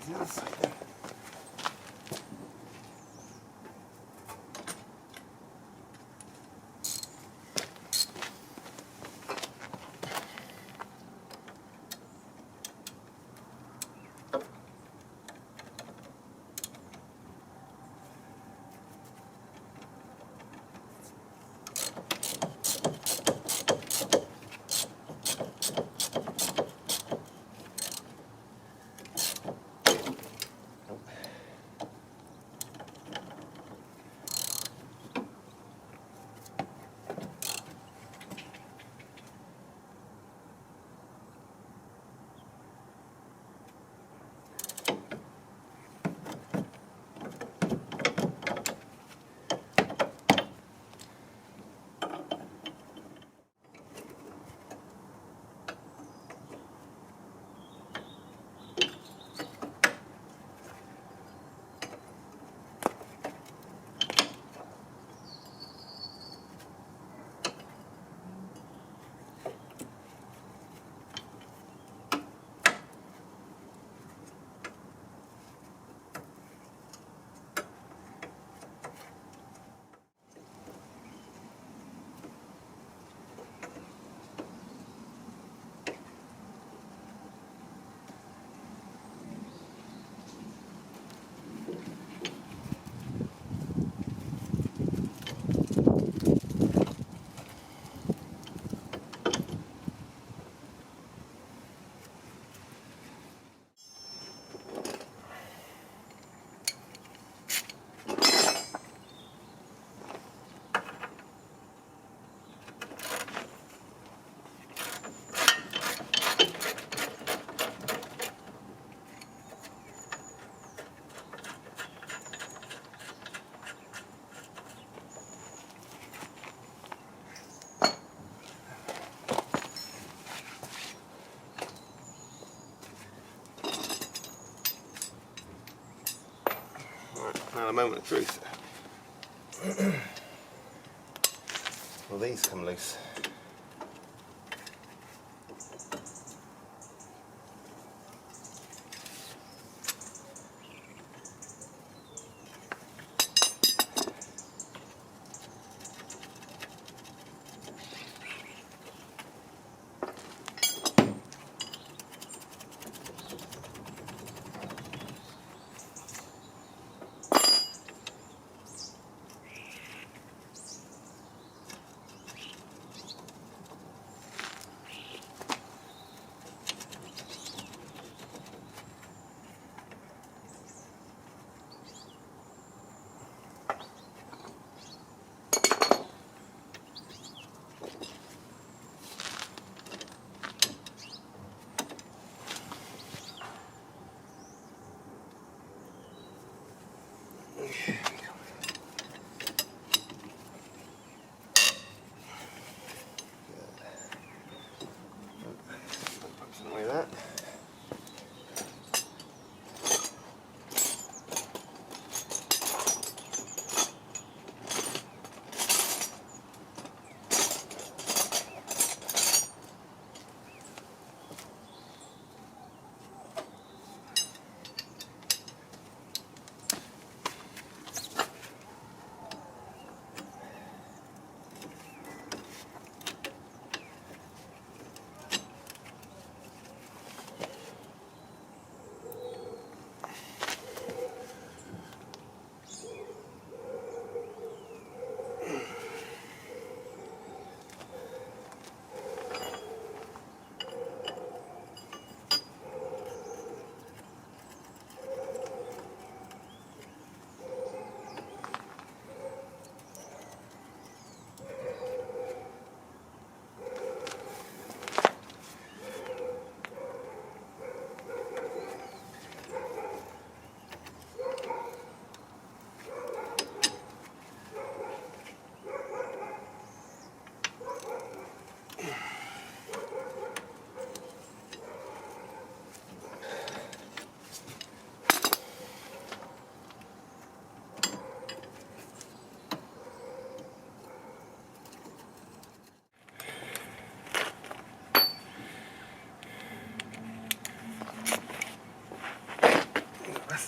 the other side then. Now a moment of truth. Well, these come loose.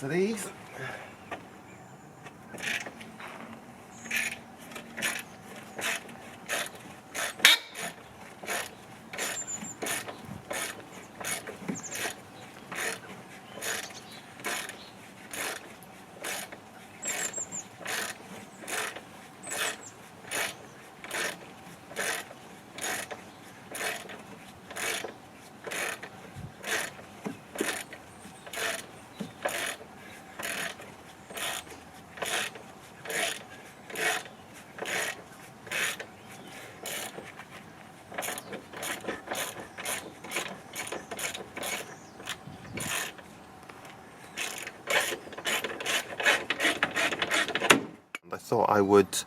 of these. I thought I would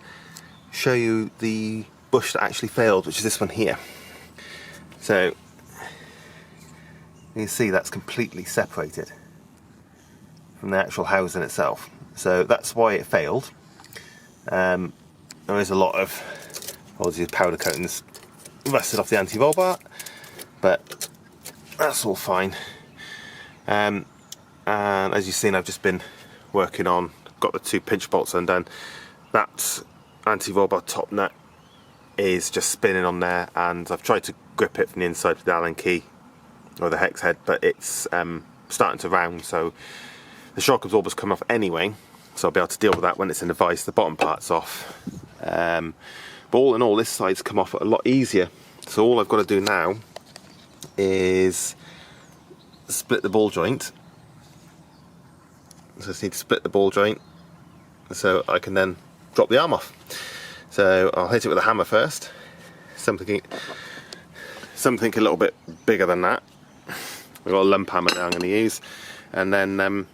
show you the bush that actually failed, which is this one here. So you can see that's completely separated from the actual housing itself. So that's why it failed. There is a lot of obviously powder coatings rusted off the anti-roll bar, but that's all fine. And as you've seen, I've just been working on, got the 2 pinch bolts undone. That anti-roll bar top nut is just spinning on there, and I've tried to grip it from the inside with the Allen key or the hex head, but it's starting to round, so the shock absorber's come off anyway, so I'll be able to deal with that when it's in the vise. The bottom part's off, but all in all, this side's come off a lot easier. So all I've got to do now is split the ball joint. So I just need to split the ball joint so I can then drop the arm off. So I'll hit it with a hammer first, something a little bit bigger than that. I've got a lump hammer that I'm going to use, and then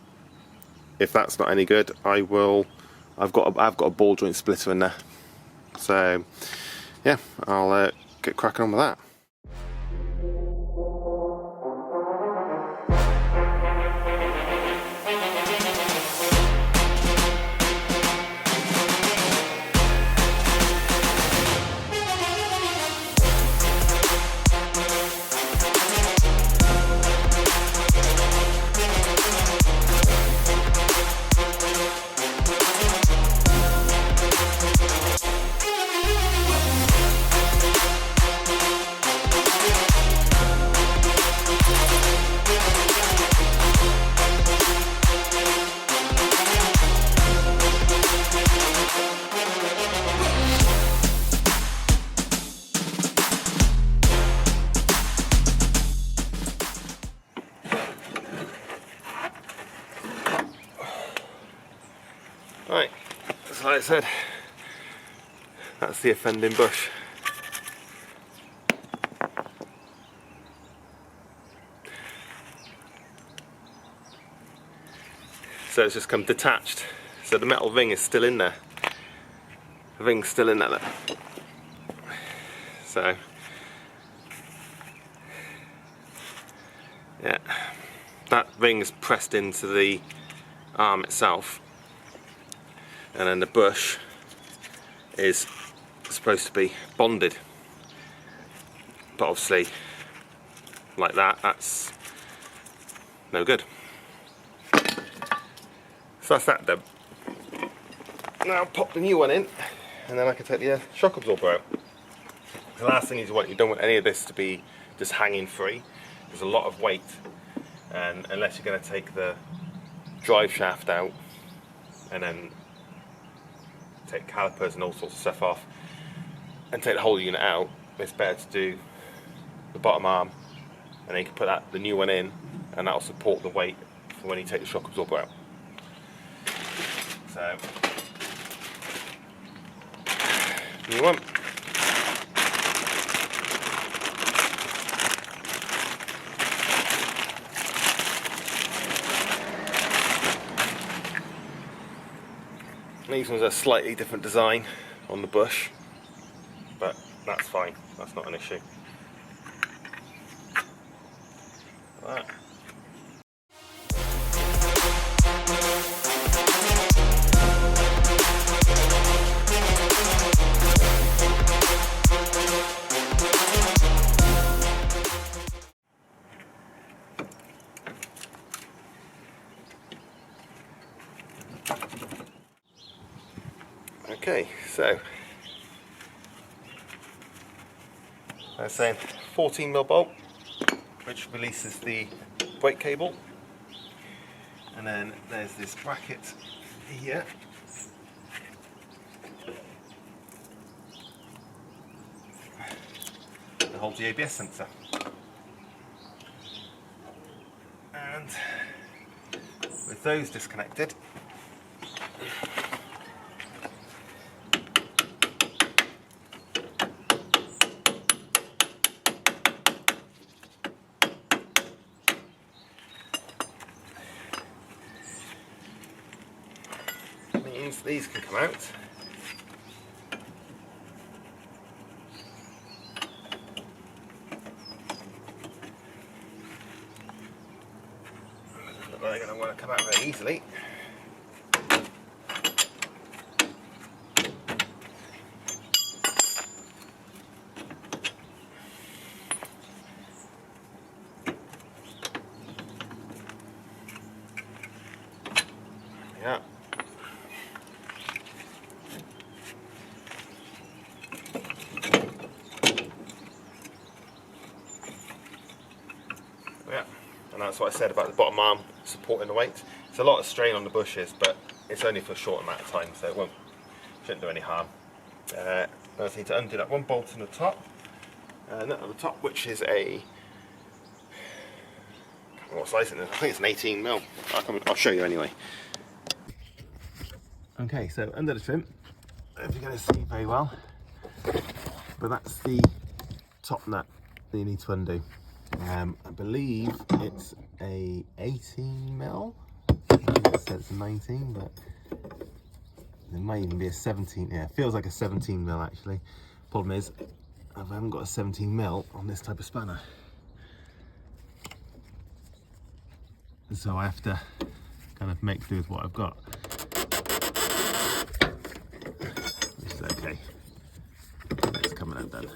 if that's not any good, I've got a ball joint splitter in there. So yeah, I'll get cracking on with that. Right, so like I said, that's the offending bush. So it's just come detached. So the metal ring is still in there. The ring's still in there. So yeah, that ring is pressed into the arm itself. And then the bush is supposed to be bonded, but obviously like that's no good. So that's that done. Now I'll pop the new one in, and then I can take the shock absorber out. The last thing is you don't want any of this to be just hanging free. There's a lot of weight, and unless you're going to take the drive shaft out and then take calipers and all sorts of stuff off and take the whole unit out, it's better to do the bottom arm, and then you can put the new one in, and that'll support the weight for when you take the shock absorber out. So new one. These ones are a slightly different design on the bush, but that's fine, that's not an issue. Like that. So they're saying 14mm bolt, which releases the brake cable, and then there's this bracket here that holds the ABS sensor. And with those disconnected, means these can come out. They're going to want to come out very easily. Yeah. Yeah, and that's what I said about the bottom arm supporting the weight. It's a lot of strain on the bushes, but it's only for a short amount of time, so it shouldn't do any harm. I just need to undo that one bolt on the top, and that on the top, which is a, what size it is? I think it's an 18mm. I'll show you anyway. Okay, so under the trim, if you're going to see very well, but that's the top nut that you need to undo. I believe it's a 18mm. I think it says it's a 19, but there might even be a 17. Yeah, it feels like a 17mm actually. Problem is, I haven't got a 17mm on this type of spanner, and so I have to kind of make do with what I've got, which is okay. It's coming out then.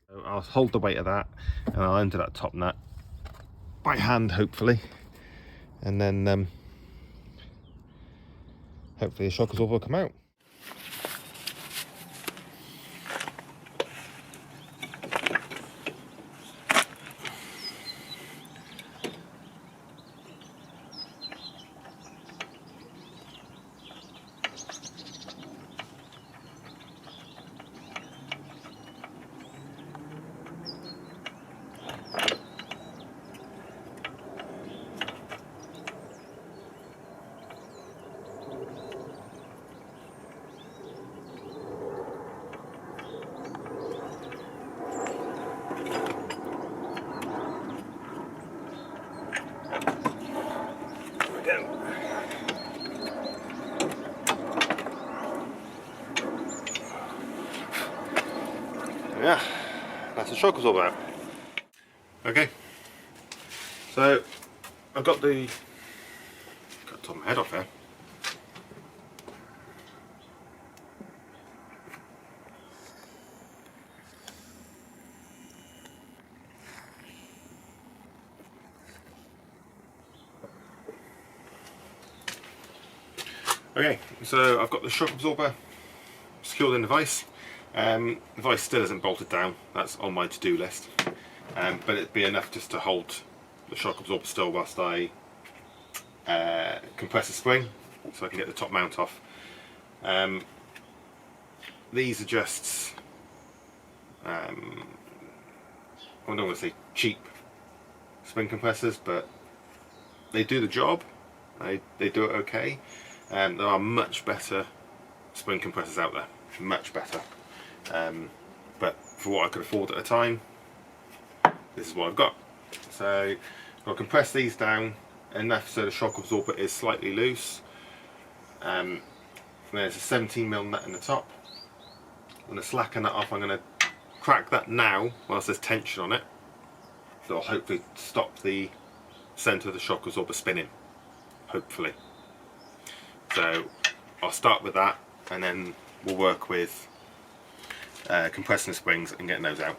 So I'll hold the weight of that, and I'll undo that top nut by hand, hopefully, and then hopefully the shock absorber will come out. Yeah, that's the shock absorber out. Okay, so I've got the top of my head off there. Okay, so I've got the shock absorber secured in the vise. The vise still isn't bolted down, that's on my to-do list, but it'd be enough just to hold the shock absorber still whilst I compress the spring so I can get the top mount off. These are just, I don't want to say cheap spring compressors, but they do the job, they do it okay. There are much better spring compressors out there, much better. But for what I could afford at the time, this is what I've got. So I'll compress these down enough so the shock absorber is slightly loose. There's a 17mm nut in the top. I'm going to slacken that off. I'm going to crack that now whilst there's tension on it. That'll hopefully stop the centre of the shock absorber spinning, hopefully. So I'll start with that, and then we'll work with compressing the springs and getting those out.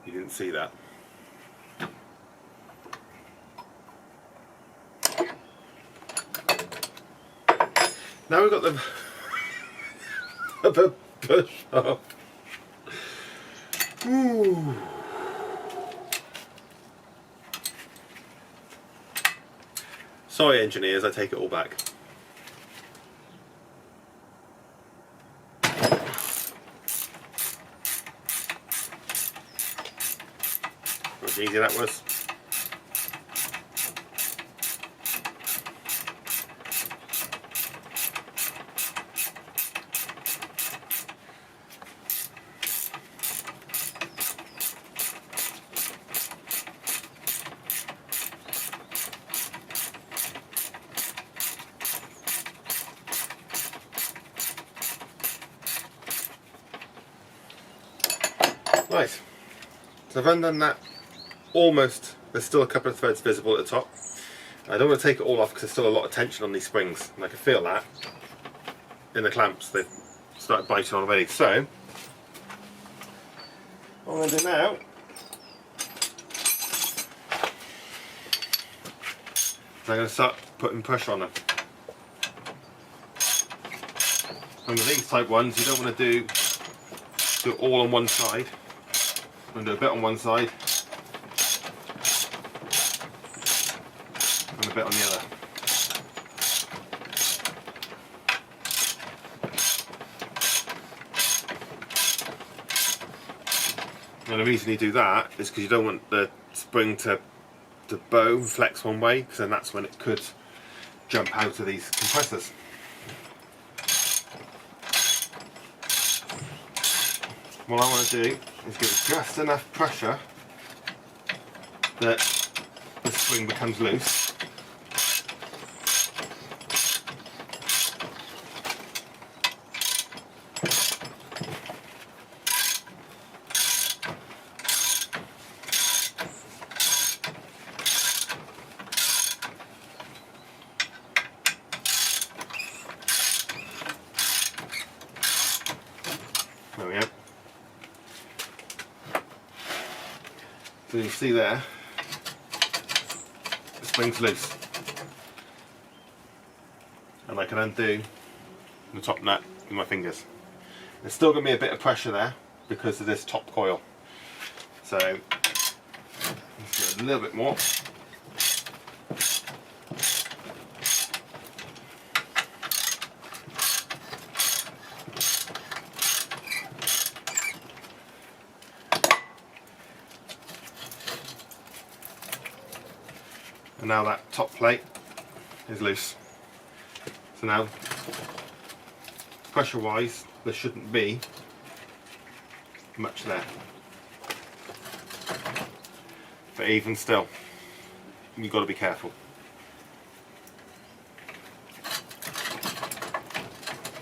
you didn't see that. Now we've got the push off. Ooh. Sorry engineers, I take it all back. How easy that was. Right, so I've undone that almost. There's still a couple of threads visible at the top. I don't want to take it all off because there's still a lot of tension on these springs, and I can feel that in the clamps. They've started biting on already. So what I'm going to do now is I'm going to start putting pressure on them. And with these type ones, you don't want to do it all on one side. I'm going to do a bit on one side and a bit on the other. And the reason you do that is because you don't want the spring to bow and flex one way, because then that's when it could jump out of these compressors. What I want to do is give it just enough pressure that the spring becomes loose. There we go. So you see there, the spring's loose, and I can undo the top nut with my fingers. There's still going to be a bit of pressure there because of this top coil, so let's do a little bit more. And now that top plate is loose. So now, pressure wise, there shouldn't be much there. But even still, you've got to be careful.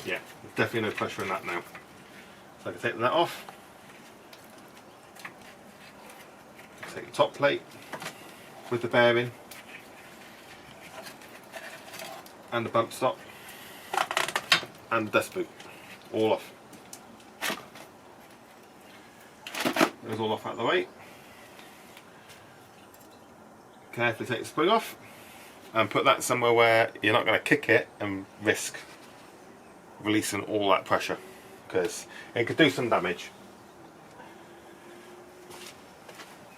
Yeah, there's definitely no pressure in that now. So I can take that off. Take the top plate with the bearing and the bump stop and the dust boot, all off. Those all off out of the way. Carefully take the spring off and put that somewhere where you're not going to kick it and risk releasing all that pressure, because it could do some damage.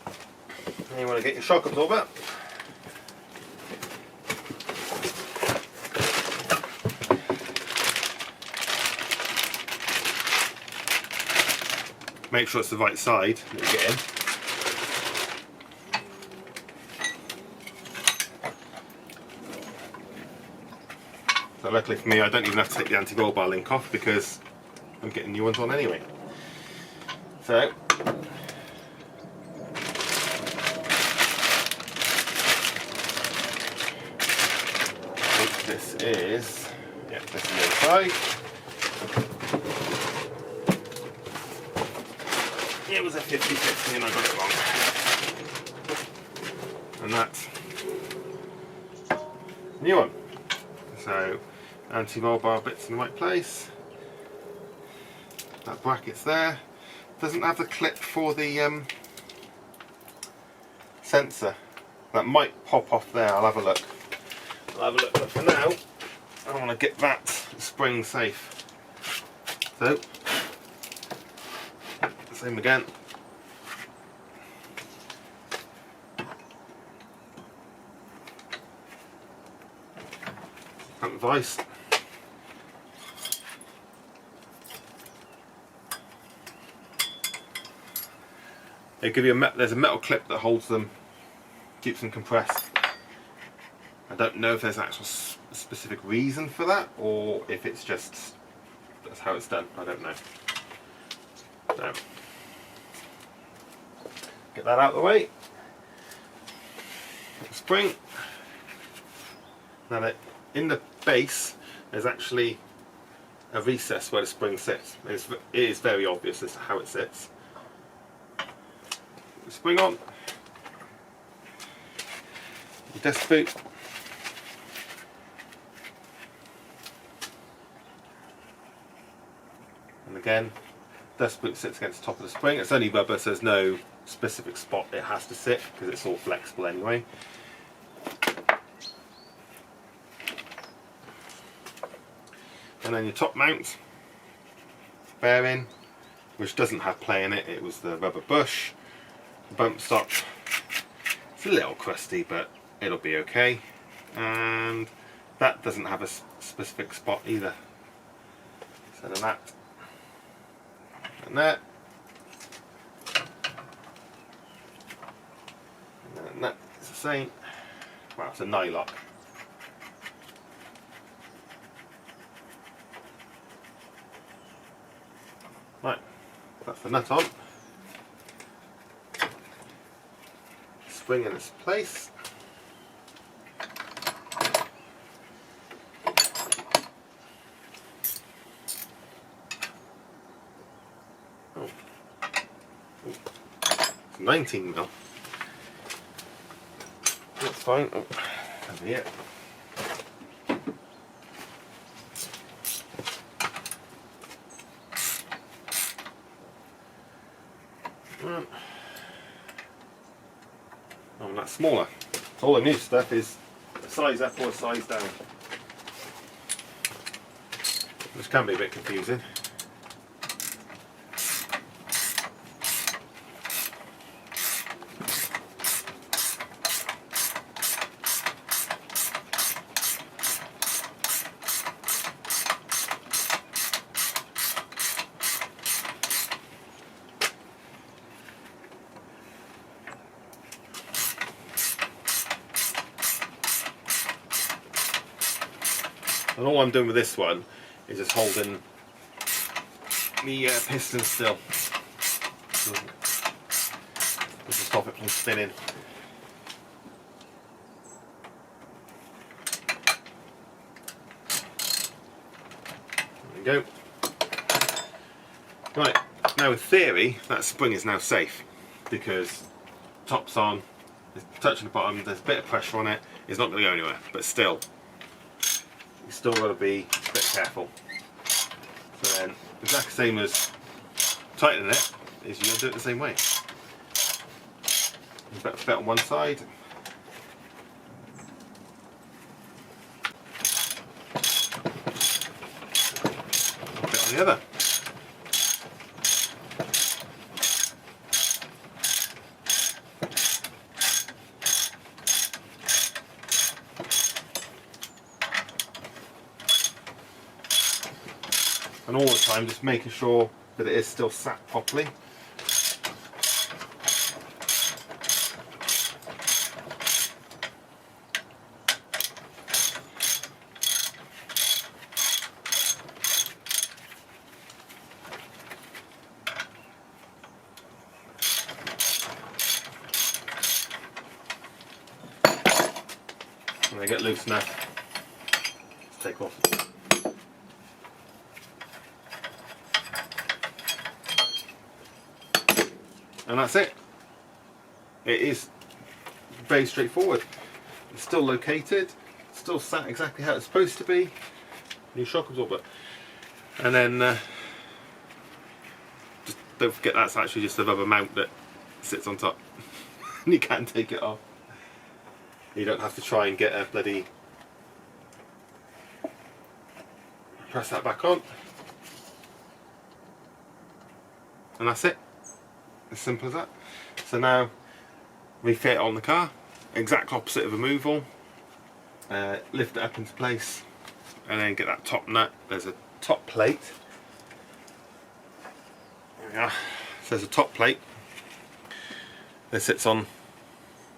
And you want to get your shock absorber. Make sure it's the right side that you get in. So luckily for me, I don't even have to take the anti-roll bar link off because I'm getting new ones on anyway. So this is, yeah, this is the other side. It was a 50-50 and I got it wrong. And that's a new one. So anti-roll bar bits in the right place. That bracket's there. Doesn't have the clip for the sensor that might pop off there. I'll have a look. But for now, I want to get that spring safe. So, same again. Front vise. They give you there's a metal clip that holds them, keeps them compressed. I don't know if there's an actual specific reason for that, or if it's just that's how it's done. I don't know. So, get that out of the way. Spring. Now in the base, there's actually a recess where the spring sits. It is very obvious as to how it sits. Spring on, your desk boot, and again, desk boot sits against the top of the spring. It's only rubber, so there's no specific spot it has to sit because it's all flexible anyway. And then your top mount bearing, which doesn't have play in it. It was the rubber bush. Bump stop, it's a little crusty, but it'll be okay. And that doesn't have a specific spot either. So then that and that, and then that is the same. Well, it's a nylock. Right, that's the nut on. Spring in its place. Oh. It's 19 mil. That's fine. Oh, over here. Oh, that's smaller. So all the new stuff is a size up or a size down, which can be a bit confusing. And all I'm doing with this one is just holding the piston still, just to stop it from spinning. There we go. Right, now in theory that spring is now safe because top's on, it's touching the bottom, there's a bit of pressure on it, it's not going to go anywhere, but still. You've still got to be a bit careful. So then, exactly same as tightening it, is you're going to do it the same way. A bit on one side. A bit on the other. And all the time just making sure that it is still sat properly. When they get loose enough, just take off. And that's it. It is very straightforward. It's still located, still sat exactly how it's supposed to be. New shock absorber. And then just don't forget that's actually just a rubber mount that sits on top. and you can take it off. You don't have to try and get a bloody... Press that back on. And that's it. As simple as that. So now, refit it on the car. Exact opposite of removal. Lift it up into place. And then get that top nut. There's a top plate. There we are. So there's a top plate. That sits on,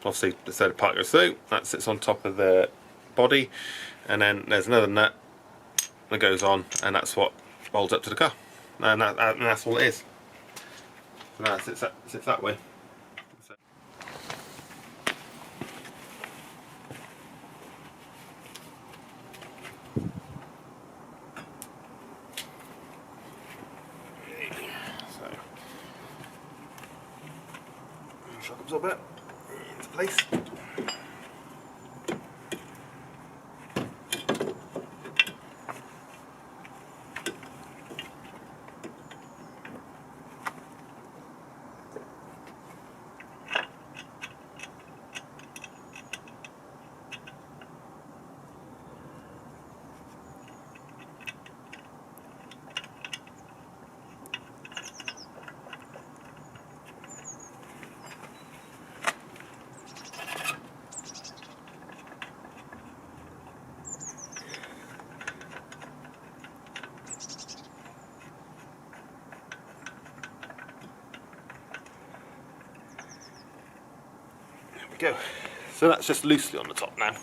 obviously the third part goes through. That sits on top of the body. And then there's another nut that goes on, and that's what bolts up to the car. And that's all it is. So now it sits that way. Shock absorber into place. Go. So that's just loosely on the top now.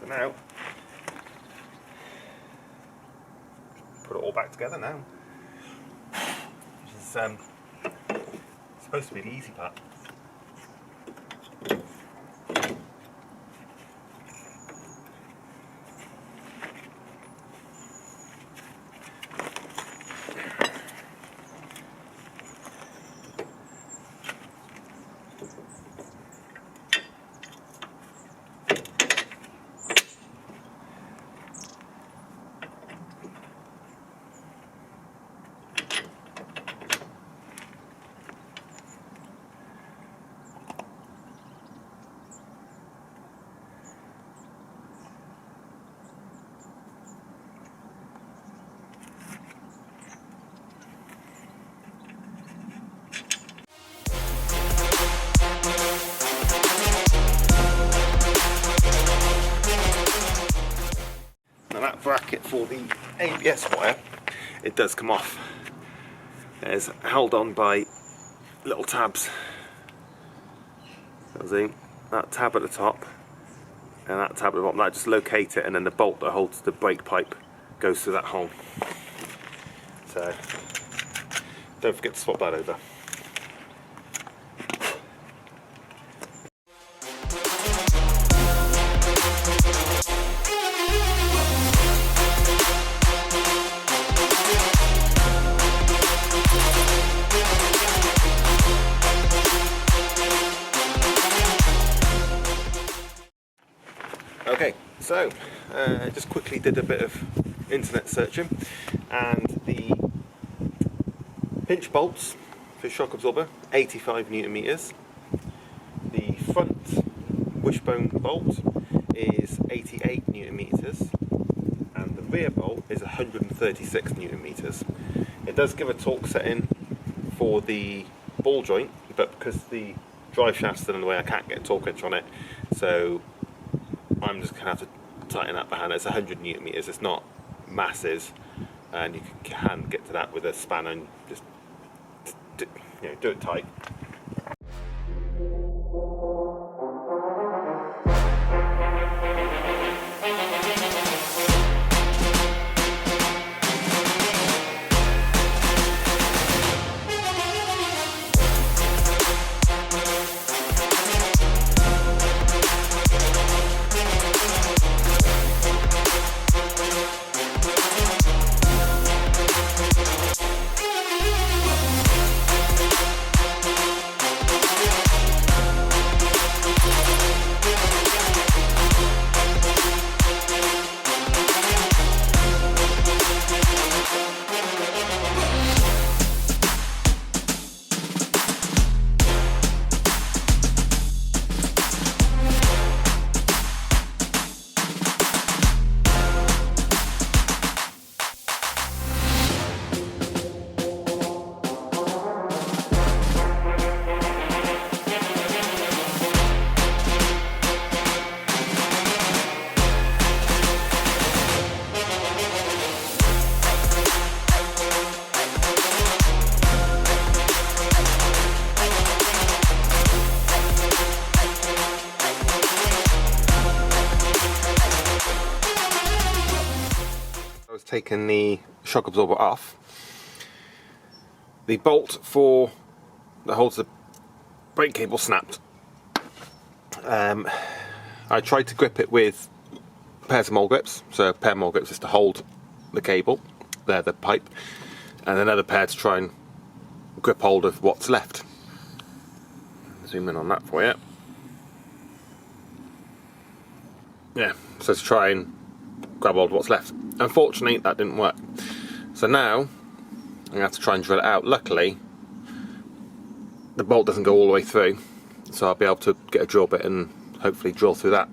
So now, put it all back together now. Which is supposed to be the easy part. Bracket for the ABS wire, it does come off. It's held on by little tabs. See, that tab at the top and that tab at the bottom, that just locate it, and then the bolt that holds the brake pipe goes through that hole. So don't forget to swap that over. Okay, so just quickly did a bit of internet searching, and the pinch bolts for shock absorber, 85 Newton meters. The front wishbone bolt is 88 Newton meters, and the rear bolt is 136 Newton meters. It does give a torque setting for the ball joint, but because the drive shaft's still in the way, I can't get a torque wrench on it, so I'm just going to have to tighten up the hand. It's 100 Newton meters, it's not masses, and you can get to that with a spanner and just do it tight. taken the shock absorber off, the bolt for that holds the brake cable snapped. I tried to grip it with pairs of mole grips, so a pair of mole grips is to hold the cable, the pipe, and another pair to try and grip hold of what's left. Zoom in on that for you. Yeah, so to try and grab hold of what's left. Unfortunately, that didn't work. So now, I'm going to have to try and drill it out. Luckily, the bolt doesn't go all the way through, so I'll be able to get a drill bit and hopefully drill through that.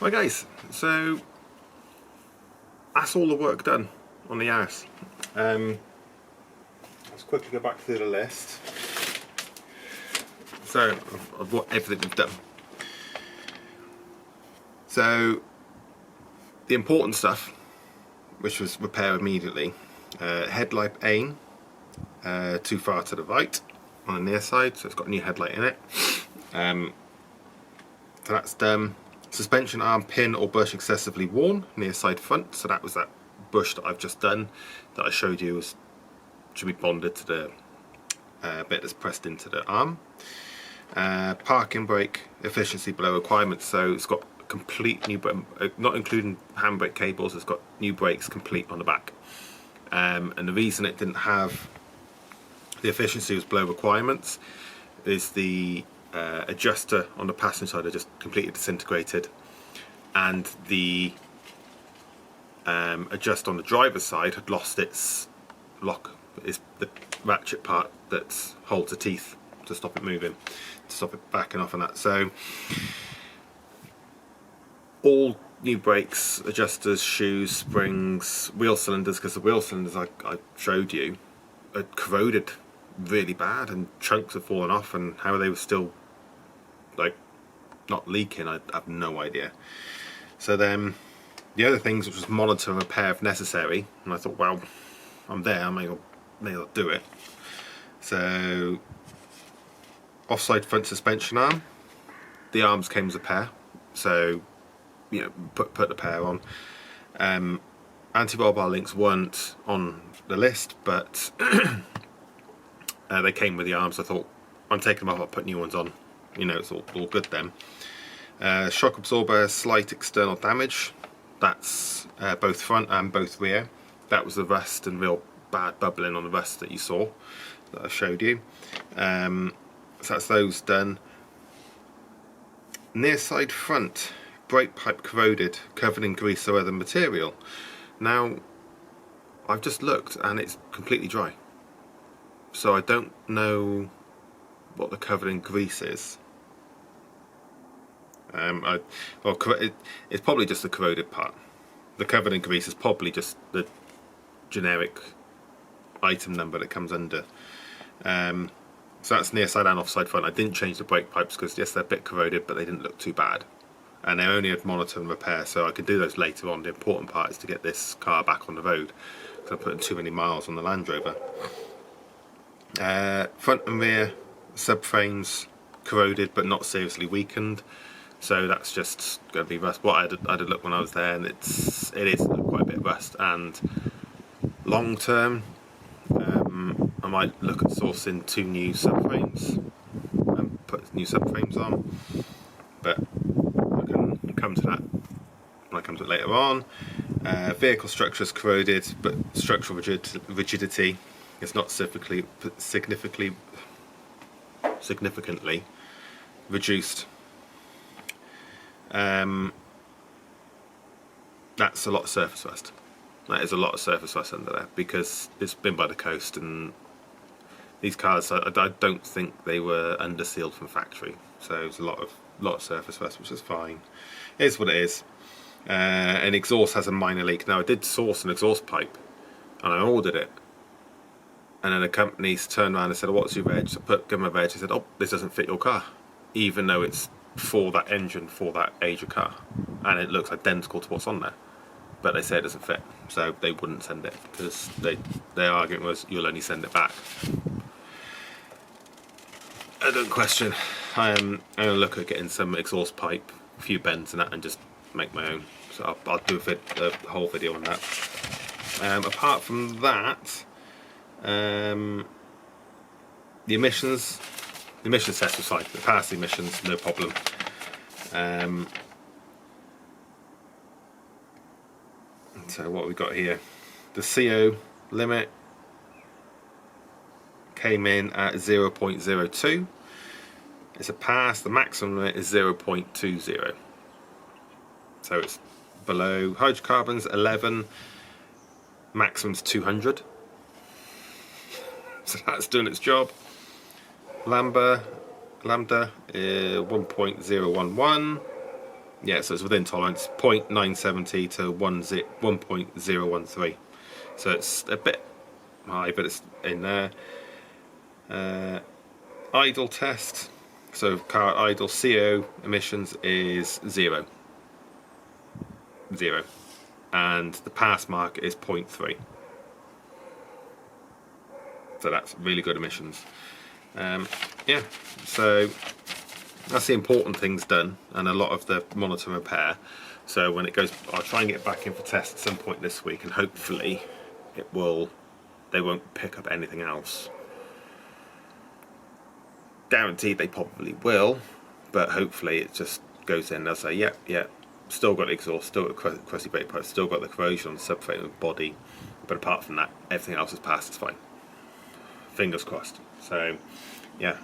Right guys, so that's all the work done on the Yaris. Let's quickly go back through the list. So, of what everything we've done. So, the important stuff, which was repair immediately. Headlight aim, too far to the right on the near side, so it's got a new headlight in it. So that's done. Suspension arm pin or bush excessively worn, near side front, so that was that bush that I've just done that I showed you should be bonded to the bit that's pressed into the arm. Parking brake efficiency below requirements, so it's got complete new, not including handbrake cables, it's got new brakes complete on the back. And the reason it didn't have the efficiency was below requirements is the adjuster on the passenger side had just completely disintegrated, and the adjuster on the driver's side had lost its lock. The ratchet part that holds the teeth to stop it moving, to stop it backing off and that. So all new brakes, adjusters, shoes, springs, wheel cylinders, because the wheel cylinders I showed you had corroded really bad and chunks had fallen off, and how they were still like not leaking, I have no idea. So then the other things, which was monitor and repair if necessary, and I thought, well, I'm there, I may as well do it. So offside front suspension arm, the arms came as a pair, so you know, put the pair on. Anti-roll bar links weren't on the list, but they came with the arms. I thought, I'm taking them off, I'll put new ones on. You know, it's all good then. Shock absorber, slight external damage. That's both front and both rear. That was the rust and real bad bubbling on the rust that you saw, that I showed you. So that's those done. Near side front, brake pipe corroded, covered in grease or other material. Now, I've just looked and it's completely dry. So I don't know what the covered in grease is. It's probably just the corroded part. The covered in grease is probably just the generic item number that comes under. So that's near side and offside front. I didn't change the brake pipes because yes, they're a bit corroded, but they didn't look too bad. And they only had monitor and repair, so I could do those later on. The important part is to get this car back on the road, because I'm putting too many miles on the Land Rover. Front and rear subframes corroded but not seriously weakened, so that's just going to be rust. What I had a look when I was there, and it is quite a bit of rust. And long term, I might look at sourcing 2 new subframes and put new subframes on, but I can come to that when I come to it later on. Vehicle structure is corroded, but structural rigidity is not significantly reduced. That's a lot of surface rust. That is a lot of surface rust under there, because it's been by the coast, and these cars, I don't think they were under sealed from factory, so it's a lot of surface rust, which is fine. It is what it is. An exhaust has a minor leak. Now, I did source an exhaust pipe and I ordered it, and then the companies turned around and said, oh, what's your reg? So I gave them a reg. They said, oh, this doesn't fit your car, even though it's for that engine, for that age of car, and it looks identical to what's on there, but they say it doesn't fit, so they wouldn't send it, because their argument was, you'll only send it back. I don't question. I'm going to look at getting some exhaust pipe, a few bends and that, and just make my own. So I'll do a whole video on that. Apart from that, the emissions test was fine. It passed the emissions, no problem. So what we got here, the CO limit came in at 0.02. It's a pass. The maximum limit is 0.20. So it's below. Hydrocarbons 11, maximum's 200. So that's doing its job. Lambda 1.011. Yeah, so it's within tolerance. 0.970 to 1.013. So it's a bit high, but it's in there. Idle test. So car idle, CO emissions is 0. And the pass mark is 0.3. So that's really good emissions. Yeah, so that's the important things done, and a lot of the monitor and repair. So when it goes, I'll try and get back in for test at some point this week, and hopefully they won't pick up anything else. Guaranteed they probably will, but hopefully it just goes in, they'll say, yep, still got the exhaust, still got the crusty brake pipe, still got the corrosion on the subframe of the body, but apart from that, everything else is passed, it's fine. Fingers crossed. So yeah,